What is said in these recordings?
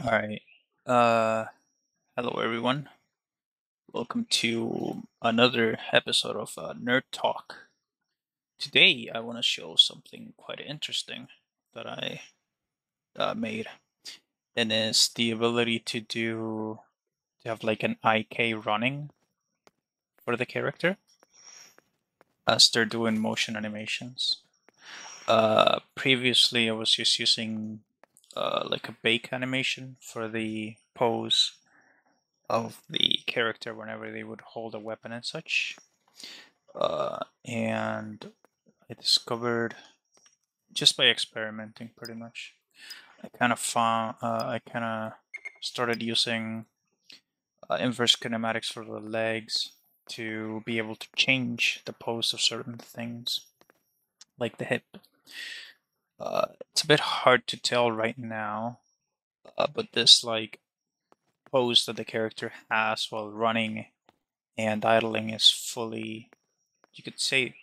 All right. Uh, Hello everyone. Welcome to another episode of Nerd Talk. Today, I want to show something quite interesting that I made, and it's the ability to have like an IK running for the character as they're doing motion animations. Previously, I was just using like a bake animation for the pose of the character whenever they would hold a weapon and such. And I discovered just by experimenting pretty much. I kind of started using inverse kinematics for the legs to be able to change the pose of certain things, like the hip. It's a bit hard to tell right now, but this like pose that the character has while running and idling is fully, you could say,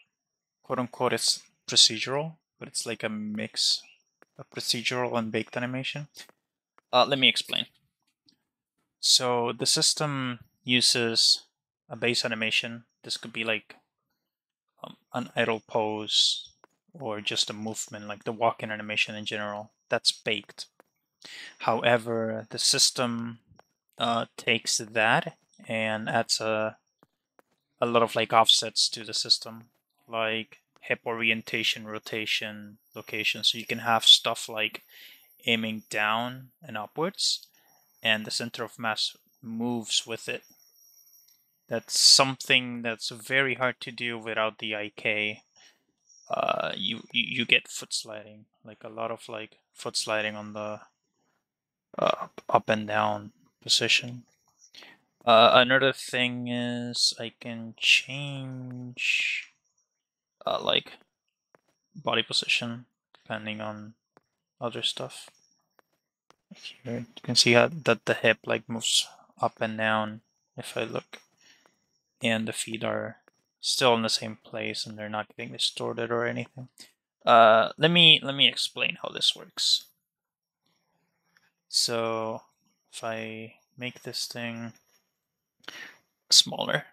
quote unquote, it's procedural, but it's like a mix of procedural and baked animation. Let me explain. So the system uses a base animation. This could be like an idle pose or just a movement, like the walk-in animation in general. That's baked. However, the system takes that and adds a lot of like offsets to the system, like hip orientation, rotation, location. So you can have stuff like aiming down and upwards, and the center of mass moves with it. That's something that's very hard to do without the IK. You get foot sliding, like a lot of like foot sliding on the up and down position. Another thing is I can change like body position depending on other stuff. Here you can see how that the hip like moves up and down if I look, and the feet are still in the same place and they're not getting distorted or anything. Let me explain how this works. So if I make this thing smaller,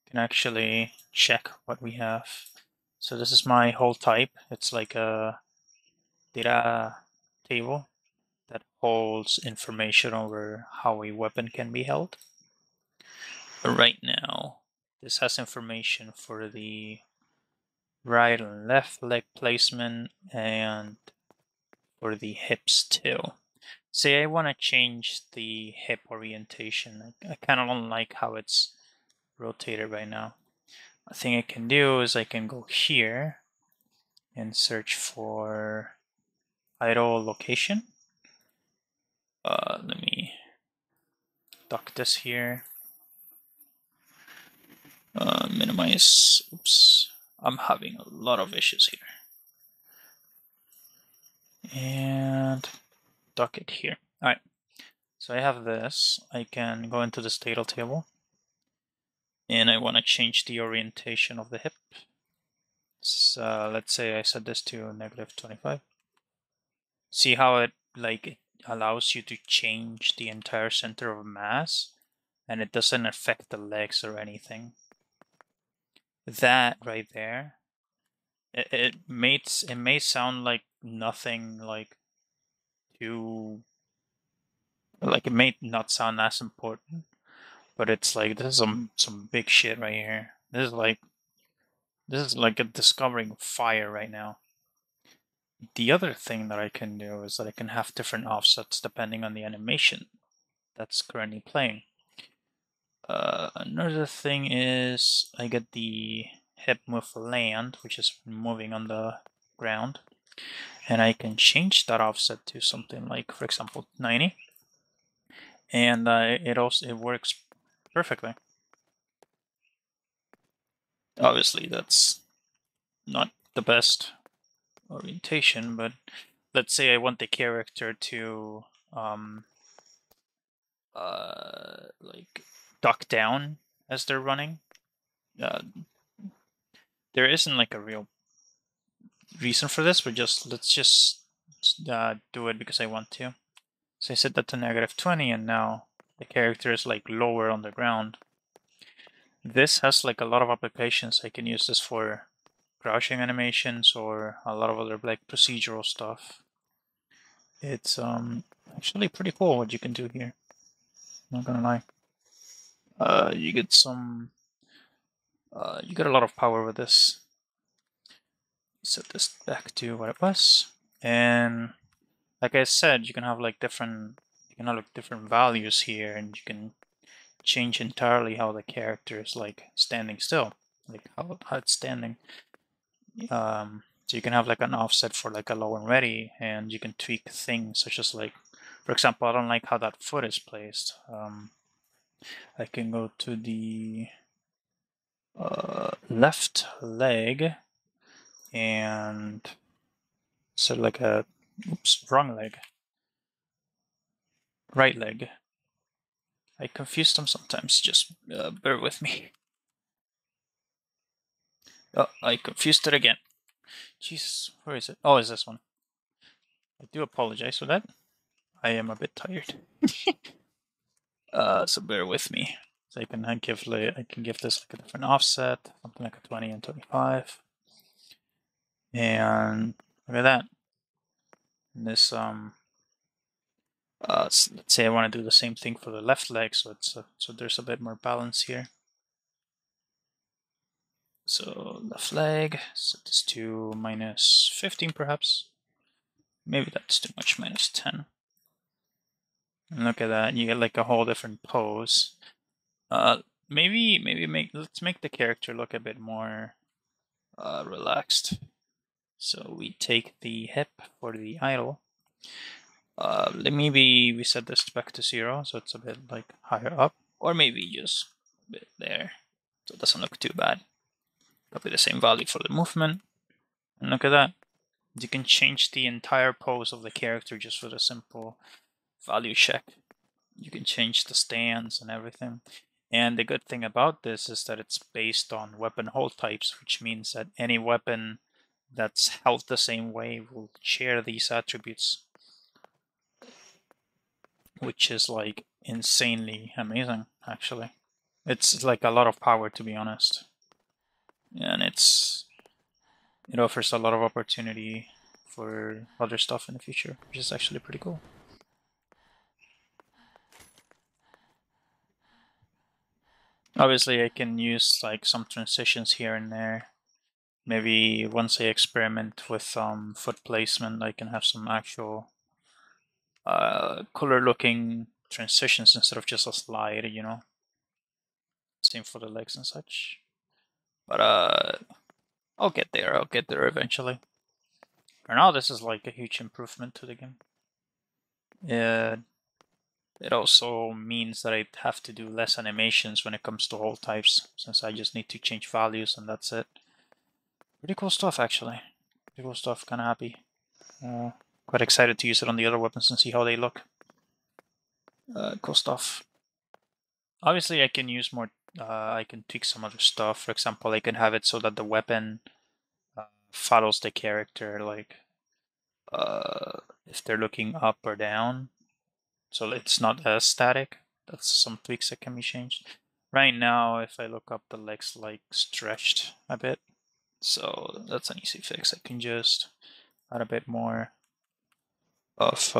I can actually check what we have. So this is my whole type. It's like a data table that holds information over how a weapon can be held. Right now, this has information for the right and left leg placement and for the hips too. Say I want to change the hip orientation. I kind of don't like how it's rotated right now. A thing I can do is I can go here and search for idle location. Let me dock this here. Minimize. Oops. I'm having a lot of issues here. And dock it here. All right. So I have this. I can go into this data table. And I want to change the orientation of the hip. So let's say I set this to -25. See how it allows you to change the entire center of mass, and it doesn't affect the legs or anything. That right there, it may sound like nothing like too, like it may not sound as important, but it's like this is some big shit right here. This is like a discovering fire right now. The other thing that I can do is that I can have different offsets depending on the animation that's currently playing. Another thing is I get the hip move land, which is moving on the ground, and I can change that offset to something like, for example, 90, and it works perfectly. Obviously, that's not the best orientation, but let's say I want the character to like duck down as they're running. Uh, there isn't like a real reason for this, but let's just do it because I want to. So I set that to -20, and now the character is like lower on the ground. This has like a lot of applications. I can use this for crouching animations or a lot of other like procedural stuff. It's actually pretty cool what you can do here. Not gonna lie. You get some. You get a lot of power with this. Set this back to what it was, and like I said, you can have like different. You can have like different values here, and you can change entirely how the character is like standing still, like how it's standing. So you can have like an offset for like a low and ready, and you can tweak things such as like, for example, I don't like how that foot is placed. I can go to the left leg and set like a, oops, wrong leg, right leg. I confuse them sometimes, just bear with me. Oh, I confused it again. Jesus, where is it? Oh, it's this one. I do apologize for that. I am a bit tired. So bear with me. So I can give this like a different offset, something like a 20 and 25. And look at that. And this let's say I want to do the same thing for the left leg, so it's so there's a bit more balance here. So left leg, set this to -15 perhaps. Maybe that's too much, -10. And look at that, you get like a whole different pose. Maybe let's make the character look a bit more relaxed. So we take the hip for the idle. Maybe we set this back to 0, so it's a bit like higher up, or maybe just a bit there, so it doesn't look too bad. Copy the same value for the movement, and look at that. You can change the entire pose of the character just with a simple value check. You can change the stance and everything. And the good thing about this is that it's based on weapon hold types, which means that any weapon that's held the same way will share these attributes, which is like insanely amazing, actually. It's like a lot of power, to be honest. And it offers a lot of opportunity for other stuff in the future, which is actually pretty cool. Obviously, I can use like some transitions here and there. Maybe once I experiment with foot placement, I can have some actual cooler looking transitions instead of just a slide, you know. Same for the legs and such. But I'll get there. I'll get there eventually. For now, this is like a huge improvement to the game. It also means that I have to do less animations when it comes to hold types, since I just need to change values and that's it. Pretty cool stuff, actually. Pretty cool stuff. Kind of happy. Quite excited to use it on the other weapons and see how they look. Cool stuff. Obviously, I can use more. I can tweak some other stuff. For example, I can have it so that the weapon follows the character, like if they're looking up or down, so it's not as static. That's some tweaks that can be changed. Right now, if I look up, the legs like stretched a bit, so that's an easy fix. I can just add a bit more of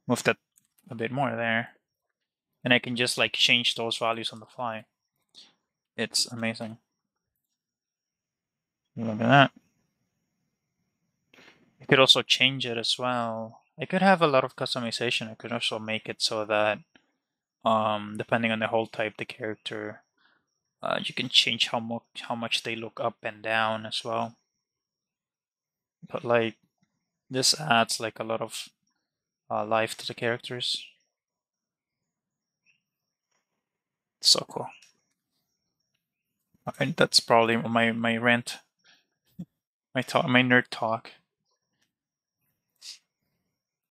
move that a bit more there, and I can just like change those values on the fly. It's amazing. Look at that. I could also change it as well. I could have a lot of customization. I could also make it so that depending on the hold type, the character, you can change how much they look up and down as well. But like this adds like a lot of life to the characters. So cool. And that's probably my rant, my nerd talk.